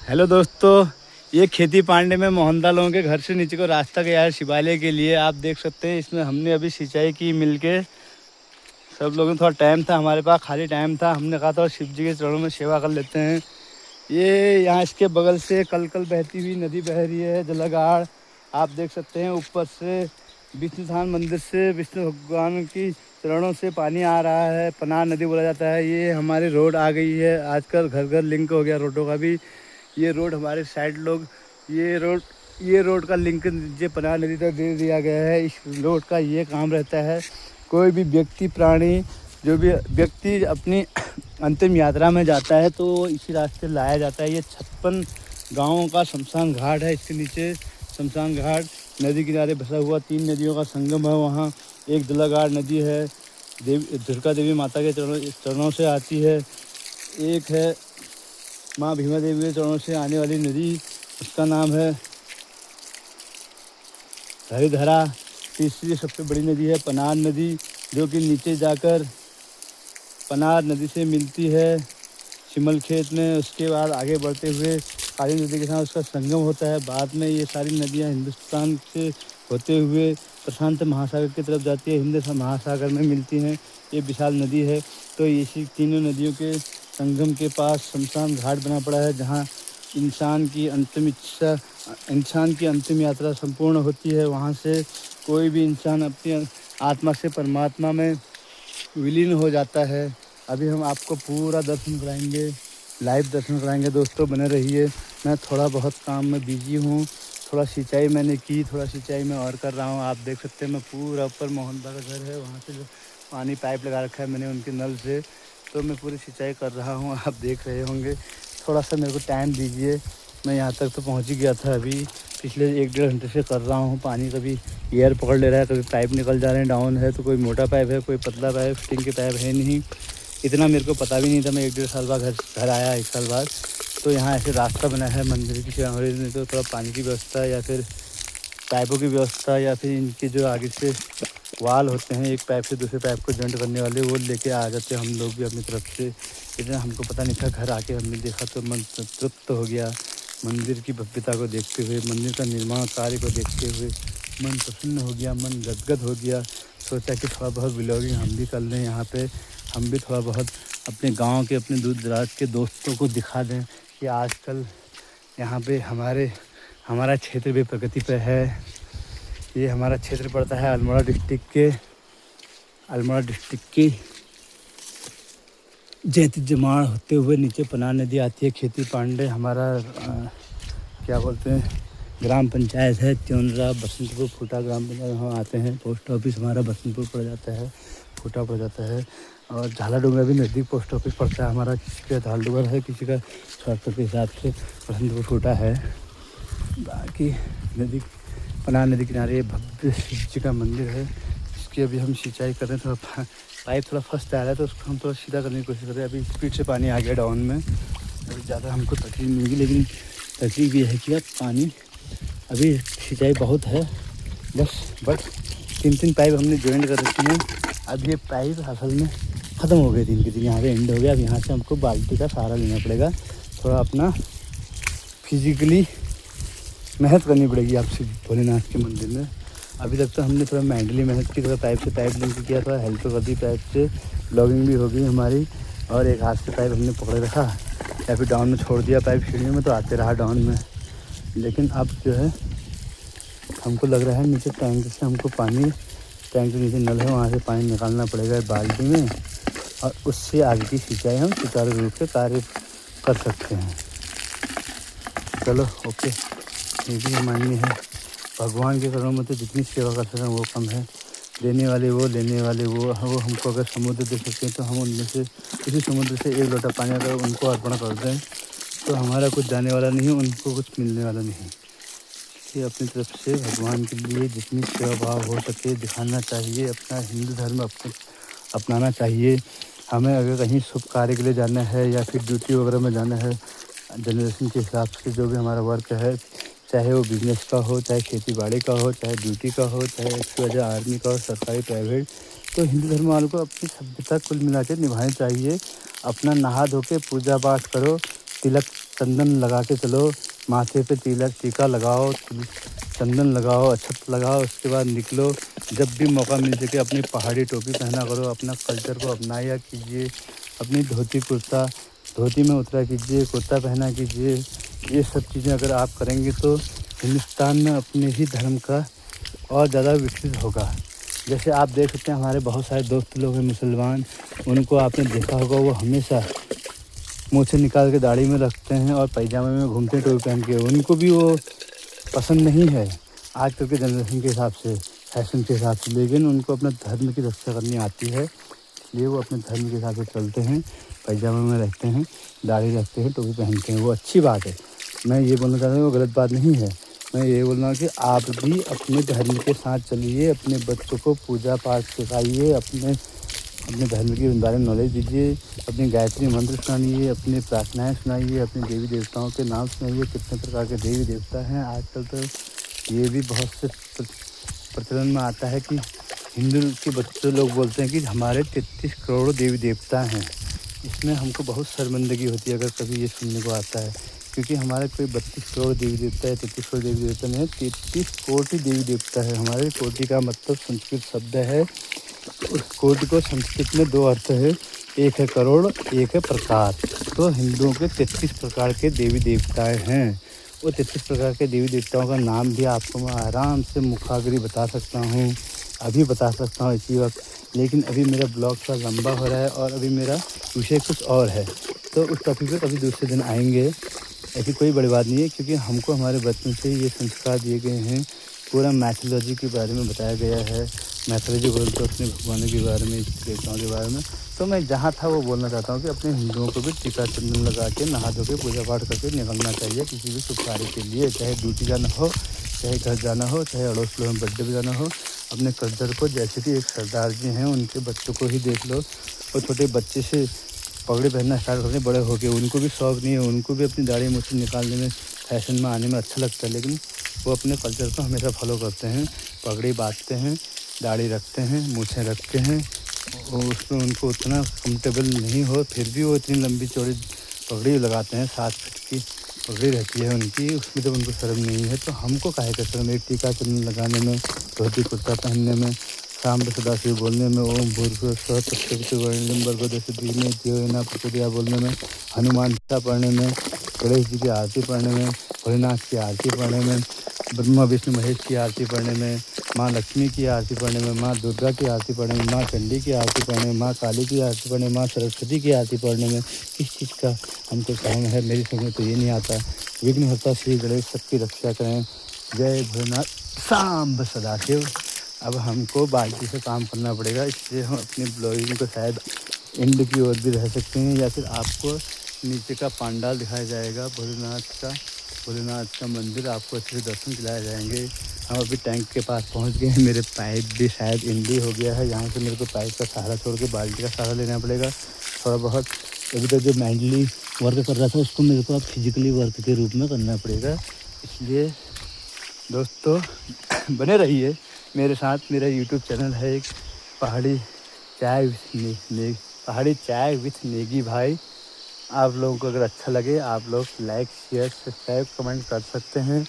Hello दोस्तों, ये खेती पांडे में मोहनदार लोगों के घर से नीचे को रास्ता गया है शिवालय के लिए। आप देख सकते हैं इसमें हमने अभी सिंचाई की मिलके। सब लोगों को थोड़ा टाइम था, हमारे पास खाली टाइम था, हमने कहा था शिव जी के चरणों में सेवा कर लेते हैं। ये यहाँ इसके बगल से कल कल बहती हुई नदी बह रही है जलागाड़। आप देख सकते हैं ऊपर से विष्णु धाम मंदिर से विष्णु भगवान की चरणों से पानी आ रहा है। पनार नदी बोला जाता है। ये हमारी रोड आ गई है, आजकल घर घर लिंक हो गया रोडों का भी। ये रोड हमारे साइड लोग ये रोड का लिंक नीचे पनार नदी तक दे दिया गया है। इस रोड का ये काम रहता है, कोई भी व्यक्ति प्राणी जो भी व्यक्ति अपनी अंतिम यात्रा में जाता है तो इसी रास्ते लाया जाता है। ये 56 गाँवों का शमशान घाट है। इसके नीचे शमशान घाट नदी किनारे बसा हुआ 3 नदियों का संगम है। वहाँ एक जलागाड़ नदी है, दुर्गा देवी माता के चरणों से आती है। एक है माँ भीमा देवी के चरणों से आने वाली नदी, उसका नाम है हरिधरा। तीसरी सबसे बड़ी नदी है पनार नदी, जो कि नीचे जाकर पनार नदी से मिलती है शिमल खेत में। उसके बाद आगे बढ़ते हुए काली नदी के साथ उसका संगम होता है। बाद में ये सारी नदियाँ हिंदुस्तान से होते हुए प्रशांत महासागर की तरफ जाती है, हिंद महासागर में मिलती हैं। ये विशाल नदी है। तो इसी तीनों नदियों के संगम के पास शमशान घाट बना पड़ा है, जहाँ इंसान की अंतिम यात्रा संपूर्ण होती है। वहाँ से कोई भी इंसान अपनी आत्मा से परमात्मा में विलीन हो जाता है। अभी हम आपको पूरा दर्शन कराएंगे, लाइव दर्शन कराएंगे। दोस्तों बने रहिए। मैं थोड़ा बहुत काम में बिजी हूँ, थोड़ा सिंचाई मैंने की, थोड़ा सिंचाई में और कर रहा हूँ। आप देख सकते हैं मैं पूरा ऊपर मोहनदा का घर है, वहाँ से जो पानी पाइप लगा रखा है मैंने उनके नल से, तो मैं पूरी सिंचाई कर रहा हूँ। आप देख रहे होंगे। थोड़ा सा मेरे को टाइम दीजिए। मैं यहाँ तक तो पहुँच ही गया था, अभी पिछले 1-1.5 घंटे से कर रहा हूँ। पानी कभी एयर पकड़ ले रहा है, कभी पाइप निकल जा रहे हैं, डाउन है तो कोई मोटा पाइप है, कोई पतला पाइप, फिटिंग के पाइप है नहीं। इतना मेरे को पता भी नहीं था। मैं 1-1.5 साल बाद घर आया, 1 साल बाद। तो यहाँ ऐसे रास्ता बना है मंदिर की सेवा हो रही, नहीं तो थोड़ा पानी की व्यवस्था या फिर पाइपों की व्यवस्था या फिर इनके जो आगे से वाल होते हैं, एक पाइप से दूसरे पाइप को जॉइंट करने वाले, वो लेके आ जाते हैं हम लोग भी अपनी तरफ से। इतना हमको पता नहीं था। घर आके हमने देखा तो मन तृप्त हो गया। मंदिर की भव्यता को देखते हुए, मंदिर का निर्माण कार्य को देखते हुए मन प्रसन्न हो गया, मन गदगद हो गया। सोचा कि थोड़ा बहुत व्लॉगिंग हम भी कर लें यहाँ पे, हम भी थोड़ा बहुत अपने गांव के, अपने दूर दराज के दोस्तों को दिखा दें कि आजकल यहाँ पे हमारा क्षेत्र भी प्रगति पे है। ये हमारा क्षेत्र पड़ता है अल्मोड़ा डिस्ट्रिक्ट की जैती जमाड़ होते हुए नीचे पनार नदी आती है। खेती पांडे हमारा क्या बोलते हैं ग्राम पंचायत है, त्योंदरा बसंतपुर फूटा ग्राम पंचायत हम आते हैं। पोस्ट ऑफिस हमारा बसंतपुर पड़ जाता है, फूटा पड़ जाता है। और झाला डोंगरा भी नज़दीक पोस्ट ऑफिस पड़ता है हमारा। किसी का झाला डोंगर है, किसी का शॉर्टकट के हिसाब से बसंतपुर फूटा है। बाकी नदी पनार नदी किनारे भव्य शिव जी का मंदिर है, जिसकी अभी हम सिंचाई कर रहे हैं। थोड़ा पाइप थोड़ा फंस आ रहा है तो उसको हम थोड़ा सीधा करने की कोशिश कर रहे हैं। अभी स्पीड से पानी आ गया डाउन में, अभी ज़्यादा हमको तकलीफ नहीं होगी। लेकिन तकलीफ ये है कि अब पानी अभी सिंचाई बहुत है, बस 3 पाइप हमने ज्वाइंट कर रखी हैं। अब ये पाइप असल में ख़त्म हो गए, दिन के दिन यहाँ पे एंड हो गया। अब यहाँ से हमको बाल्टी का सहारा लेना पड़ेगा, थोड़ा अपना फिजिकली मेहनत करनी पड़ेगी आपसे भोलेनाथ के मंदिर में। अभी तक तो हमने थोड़ा मेंटली मेहनत की, थोड़ा पाइप से पाइप लिंक किया, थोड़ा हेल्प कर दी पाइप से, ब्लॉगिंग भी हो गई हमारी। और एक हाथ से पाइप हमने पकड़े रखा या फिर डाउन में छोड़ दिया पाइप सीढ़ियों में, तो आते रहा डाउन में। लेकिन अब जो है हमको लग रहा है नीचे टैंक से हमको पानी, टैंक के नीचे नल है वहाँ से पानी निकालना पड़ेगा बाल्टी में, और उससे आगे की सिंचाई हम सुचारू रूप से कार्य कर सकते हैं। चलो ओके, ये भी माननीय है। भगवान के करों में तो जितनी सेवा कर सकें वो कम है। देने वाले वो, लेने वाले वो हमको अगर समुद्र दे सकते हैं तो हम उनमें से किसी समुद्र से 1 लोटा पानी अगर उनको अर्पण कर दें तो हमारा कुछ जाने वाला नहीं, उनको कुछ मिलने वाला नहीं। कि अपनी तरफ से भगवान के लिए जितनी सेवा भाव हो सके दिखाना चाहिए। अपना हिंदू धर्म अपनाना चाहिए। हमें अगर कहीं शुभ कार्य के लिए जाना है या फिर ड्यूटी वगैरह में जाना है, जनरेशन के हिसाब से जो भी हमारा वर्क है, चाहे वो बिजनेस का हो, चाहे खेती बाड़ी का हो, चाहे ड्यूटी का हो, चाहे एक्स आर्मी का हो, सरकारी प्राइवेट, तो हिंदू धर्म वालों को अपनी सभ्यता कुल मिला के निभानी चाहिए। अपना नहा धो के पूजा पाठ करो, तिलक चंदन लगा के चलो, माथे पे तिलक टीका लगाओ, चंदन लगाओ, अक्षत लगाओ, उसके बाद निकलो। जब भी मौका मिल सके अपनी पहाड़ी टोपी पहना करो, अपना कल्चर को अपनाया कीजिए, अपनी धोती कुर्ता, धोती में उतरा कीजिए, कुर्ता पहना कीजिए। ये सब चीज़ें अगर आप करेंगे तो हिंदुस्तान में अपने ही धर्म का और ज़्यादा विकसित होगा। जैसे आप देख सकते हैं हमारे बहुत सारे दोस्त लोग हैं मुसलमान, उनको आपने देखा होगा वो हमेशा मूछें निकाल के दाढ़ी में रखते हैं और पैजामे में घूमते हैं टोपी पहन के। उनको भी वो पसंद नहीं है आजकल के जनरेशन के हिसाब से, फैशन के हिसाब से, लेकिन उनको अपना धर्म की रक्षा करनी आती है, इसलिए वो अपने धर्म के हिसाब से चलते हैं, पैजामे में रहते हैं, दाढ़ी रखते हैं, टोपी पहनते हैं। वो अच्छी बात है, मैं ये बोलना चाहता हूँ वो गलत बात नहीं है। मैं ये बोल रहा हूँ कि आप भी अपने धर्म के साथ चलिए, अपने बच्चों को पूजा पाठ सिखाइए, अपने धर्म के बारे में नॉलेज दीजिए, अपनी गायत्री मंत्र सुनाइए, अपनी प्रार्थनाएं सुनाइए, अपने देवी देवताओं के नाम सुनाइए। कितने प्रकार के देवी देवता हैं आजकल, तो ये भी बहुत से प्रचलन में आता है कि हिंदू के बच्चे लोग बोलते हैं कि हमारे 33 करोड़ देवी देवता हैं। इसमें हमको बहुत शर्मिंदगी होती है अगर कभी ये सुनने को आता है, क्योंकि हमारे कोई 32 करोड़ देवी देवता है, 33 करोड़ देवी देवता नहीं है, 33 कोटि देवी देवता है। हमारे कोटि का मतलब संस्कृत शब्द है, उस कोटि को संस्कृत में 2 अर्थ है, एक है करोड़, एक है प्रकार। तो हिंदुओं के 33 प्रकार के देवी देवताएं हैं। वो 33 प्रकार के देवी देवताओं का नाम भी आपको मैं आराम से मुखाग्री बता सकता हूँ, अभी बता सकता हूँ इसी वक्त, लेकिन अभी मेरा ब्लॉग थोड़ा लंबा हो रहा है और अभी मेरा विषय कुछ और है, तो उस टॉपिक पर कभी दूसरे दिन आएंगे। ऐसी कोई बड़ी बात नहीं है, क्योंकि हमको हमारे बचपन से ये संस्कार दिए गए हैं। पूरा मैथोलॉजी के बारे में बताया गया है, मैथोलॉजी बोलते तो अपने भगवानों के बारे में, देवताओं के बारे में। तो मैं जहाँ था वो बोलना चाहता हूँ कि अपने हिंदुओं को भी टीका चंदन लगा के, नहा धो के, पूजा पाठ करके निकलना चाहिए किसी भी शुभ कार्य के लिए, चाहे ड्यूटी जाना हो, चाहे घर जाना हो, चाहे अड़ोस पड़ोस में बर्थडे पर जाना हो। अपने कल्चर को, जैसे कि एक सरदार जी हैं उनके बच्चों को ही देख लो, और छोटे बच्चे से पगड़ी पहनना स्टार्ट करते बड़े हो गए, उनको भी शौक़ नहीं है, उनको भी अपनी दाढ़ी मूँछ निकालने में, फैशन में आने में अच्छा लगता है, लेकिन वो अपने कल्चर को हमेशा फॉलो करते हैं, पगड़ी बांधते हैं, दाढ़ी रखते हैं, मूँछें रखते हैं, और उसमें उनको उतना कम्फर्टेबल नहीं हो फिर भी वो इतनी लंबी चौड़ी पगड़ी लगाते हैं, 7 फीट की पगड़ी रहती है उनकी, उसमें जब उनको शर्म नहीं है तो हमको काहे का शर्म है टीका चंदन लगाने में, धोती कुर्ता पहनने में, शाम सदाशिव बोलने में, ओम भूर्भुवः स्वः तत्सवितुर्वरेण्यं भर्गो देवस्य धीमहि धियो यो न प्रचोदयात् बोलने में, हनुमान चालीसा पढ़ने में, गणेश जी की आरती पढ़ने में, भोलेनाथ की आरती पढ़ने में, ब्रह्मा विष्णु महेश की आरती पढ़ने में, माँ लक्ष्मी की आरती पढ़ने में, माँ दुर्गा की आरती पढ़ने में, माँ चंडी की आरती पढ़ने में, माँ काली की आरती पढ़ने में, माँ सरस्वती की आरती पढ़ने में, किस चीज़ का हमको काम है? मेरी समझ में तो ये नहीं आता। विघ्नहर्ता श्री गणेश सबकी रक्षा करें, जय भोलेनाथ सांब सदाशिव। अब हमको बाल्टी से काम करना पड़ेगा, इसलिए हम अपनी ब्लॉगिंग को शायद एंड की ओर भी रह सकते हैं, या फिर आपको नीचे का पंडाल दिखाया जाएगा, भोलेनाथ का मंदिर आपको अच्छे से दर्शन दिलाए जाएंगे। हम अभी टैंक के पास पहुंच गए हैं, मेरे पाइप भी शायद इंडी हो गया है, यहाँ से मेरे को पाइप का सहारा छोड़ के बाल्टी का सहारा लेना पड़ेगा। थोड़ा बहुत अभी तक जो मेंटली वर्क कर रहा था उसको मेरे को अब फिजिकली वर्क के रूप में करना पड़ेगा। इसलिए दोस्तों बने रहिए मेरे साथ। मेरा यूट्यूब चैनल है एक पहाड़ी चाय विथ नेगी भाई। आप लोगों को अगर अच्छा लगे आप लोग लाइक शेयर सब्सक्राइब कमेंट कर सकते हैं,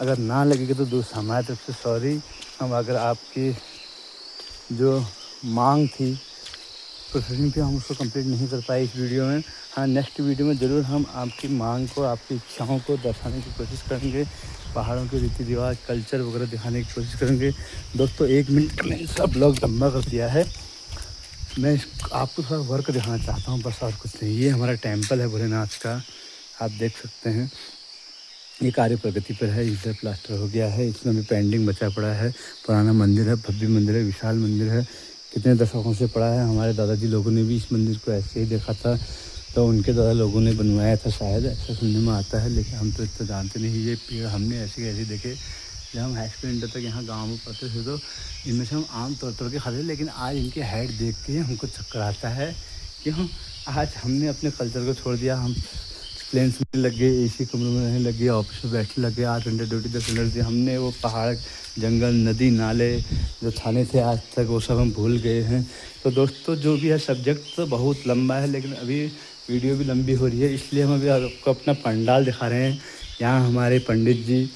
अगर ना लगेगा तो दोस्त हमारी तरफ से सॉरी। हम अगर आपकी जो मांग थी प्रोसेसिंग पे हम उसको कंप्लीट नहीं कर पाए इस वीडियो में। हाँ, नेक्स्ट वीडियो में ज़रूर हम आपकी मांग को, आपकी इच्छाओं को दर्शाने की कोशिश करेंगे, पहाड़ों के रीति रिवाज कल्चर वगैरह दिखाने की कोशिश करेंगे। दोस्तों 1 मिनट में सब ब्लॉग लंबा कर दिया है, मैं आपको थोड़ा वर्क दिखाना चाहता हूँ बस, और कुछ नहीं। ये हमारा टेम्पल है भोलेनाथ का, आप देख सकते हैं। ये कार्य प्रगति पर है, इधर प्लास्टर हो गया है, इसमें भी पेंडिंग बचा पड़ा है। पुराना मंदिर है, भव्य मंदिर है, विशाल मंदिर है, कितने दशकों से पड़ा है। हमारे दादाजी लोगों ने भी इस मंदिर को ऐसे ही देखा था, तो उनके दादा लोगों ने बनवाया था शायद, ऐसा सुनने में आता है, लेकिन हम तो इतना जानते नहीं। ये पेड़ हमने ऐसे देखे जब हम हाई स्कूल इंटर तक यहाँ गाँव में पढ़ते थे, तो इनमें से हम आम तोड़ के खाते थे, लेकिन आज इनकी हाइट देख के हमको चक्कर आता है कि हम आज हमने अपने कल्चर को छोड़ दिया। हम प्लेन्स में लग गए, एसी कमरों में रहने लग गए, ऑफिस में बैठने लग गए, 8 घंटे ड्यूटी 10 घंटे ड्यूटी। हमने वो पहाड़ जंगल नदी नाले जो थाने थे आज तक वो सब हम भूल गए हैं। तो दोस्तों जो भी है सब्जेक्ट तो बहुत लंबा है, लेकिन अभी वीडियो भी लंबी हो रही है, इसलिए हम अभी आपको अपना पंडाल दिखा रहे हैं। यहाँ हमारे पंडित जी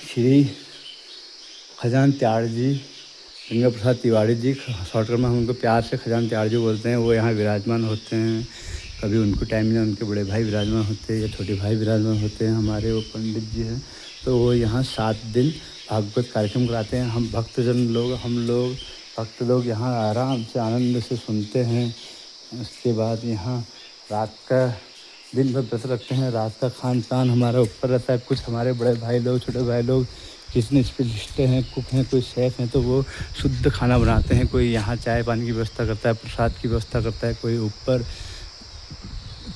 श्री खजान त्याड़ जी, गंगा प्रसाद तिवारी जी, शॉर्टकट में हम उनको प्यार से खजान त्याड़ जी बोलते हैं, वो यहाँ विराजमान होते हैं। कभी उनको टाइम मिला उनके बड़े भाई विराजमान होते हैं या छोटे भाई विराजमान होते हैं, हमारे वो पंडित जी हैं। तो वो यहाँ 7 दिन भागवत कार्यक्रम कराते हैं। हम भक्त लोग यहाँ आराम से आनंद से सुनते हैं। उसके बाद यहाँ रात का दिन भर व्रत रखते हैं। रात का खान पान हमारा ऊपर रहता है। कुछ हमारे बड़े भाई लोग, छोटे भाई लोग किचन स्पेशलिस्ट हैं, कुक हैं, कोई शेफ़ हैं, तो वो शुद्ध खाना बनाते हैं। कोई यहाँ चाय पानी की व्यवस्था करता है, प्रसाद की व्यवस्था करता है, कोई ऊपर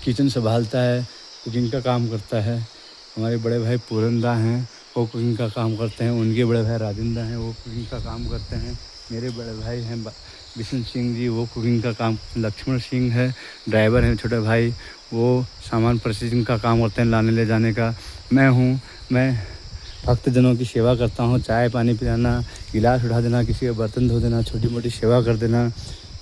किचन संभालता है, कुकिंग का काम करता है। हमारे बड़े भाई पूरनदा हैं, वो कुकिंग का काम करते हैं। उनके बड़े भाई राजेंद्र हैं, वो कुकिंग का काम करते हैं। मेरे बड़े भाई हैं बिशन सिंह जी, वो कुकिंग का काम। लक्ष्मण सिंह है, ड्राइवर हैं छोटे भाई, वो सामान प्रोसेसिंग का काम करते हैं, लाने ले जाने का। मैं भक्तजनों की सेवा करता हूँ, चाय पानी पिलाना, गिलास उठा देना, किसी का बर्तन धो देना, छोटी मोटी सेवा कर देना,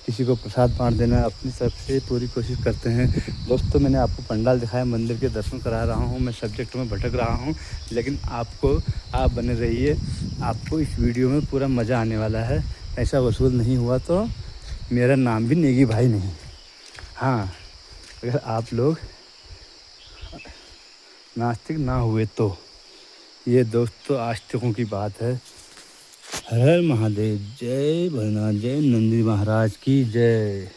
किसी को प्रसाद बांट देना, अपनी तरफ से पूरी कोशिश करते हैं। दोस्तों, मैंने आपको पंडाल दिखाया, मंदिर के दर्शन करा रहा हूँ, मैं सब्जेक्ट में भटक रहा हूँ, लेकिन आप बने रहिए, आपको इस वीडियो में पूरा मज़ा आने वाला है। पैसा वसूल नहीं हुआ तो मेरा नाम भी नेगी भाई नहीं। हाँ, अगर आप लोग नास्तिक ना हुए तो ये दोस्तों आस्तिकों की बात है। हर हर महादेव, जय भोलेनाथ, जय नंदी महाराज की जय।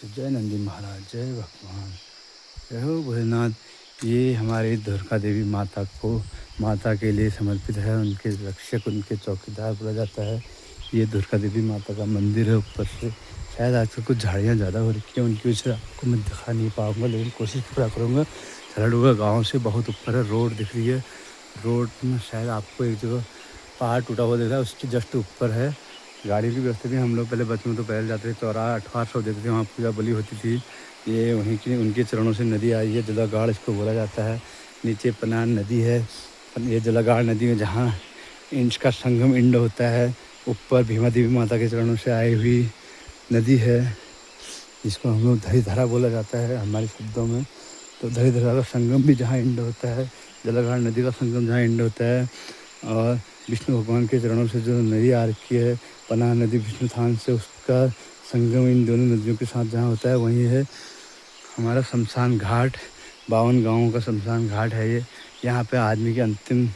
जय नंदी महाराज, जय भगवान, जय हो भोलेनाथ। ये हमारी दुर्गा देवी माता के लिए समर्पित है, उनके रक्षक, उनके चौकीदार बोला जाता है। ये दुर्गा देवी माता का मंदिर है। ऊपर से शायद आजकल कुछ झाड़ियाँ ज़्यादा हो रखी हैं, उनकी वजह से आपको मैं दिखा नहीं पाऊँगा, लेकिन कोशिश पूरा करूँगा। सरडुगा गाँव से बहुत ऊपर है, रोड दिख रही है। रोड में शायद आपको एक जगह पहाड़ टूटा हुआ दिख रहा है, उसके जस्ट ऊपर है। गाड़ी की व्यवस्था भी, हम लोग पहले बचपन में तो पैदल जाते थे, चौराहा 1800 देते थे, वहाँ पूजा बलि होती थी। ये वहीं की उनके चरणों से नदी आई है, जलागाड़ इसको बोला जाता है। नीचे पनान नदी है, ये जलागाड़ नदी में जहाँ इसका संगम इंड होता है। ऊपर भीमा देवी माता के चरणों से आई हुई नदी है, जिसको हम लोग धरीधारा बोला जाता है हमारे शब्दों में। तो धरीधारा का संगम भी जहाँ इंड होता है, जलागाड़ नदी का संगम जहाँ इंड होता है, और विष्णु भगवान के चरणों से जो नदी आ रखी है पनाह नदी विष्णु थान से, उसका संगम इन दोनों नदियों के साथ जहाँ होता है वहीं है हमारा शमशान घाट। 52 गाँवों का शमशान घाट है ये। यहाँ पे आदमी की अंतिम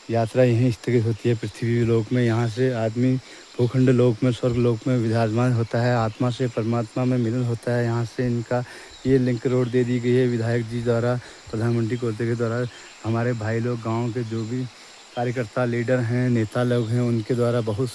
यात्रा यहीं स्थगित होती है पृथ्वी लोक में। यहाँ से आदमी भूखंड लोक में, स्वर्ग लोक में विराजमान होता है, आत्मा से परमात्मा में मिलन होता है। यहाँ से इनका ये लिंक रोड दे दी गई है विधायक जी द्वारा, प्रधानमंत्री कोटे के द्वारा। हमारे भाई लोग गाँव के जो भी कार्यकर्ता लीडर हैं, नेता लोग हैं, उनके द्वारा बहुत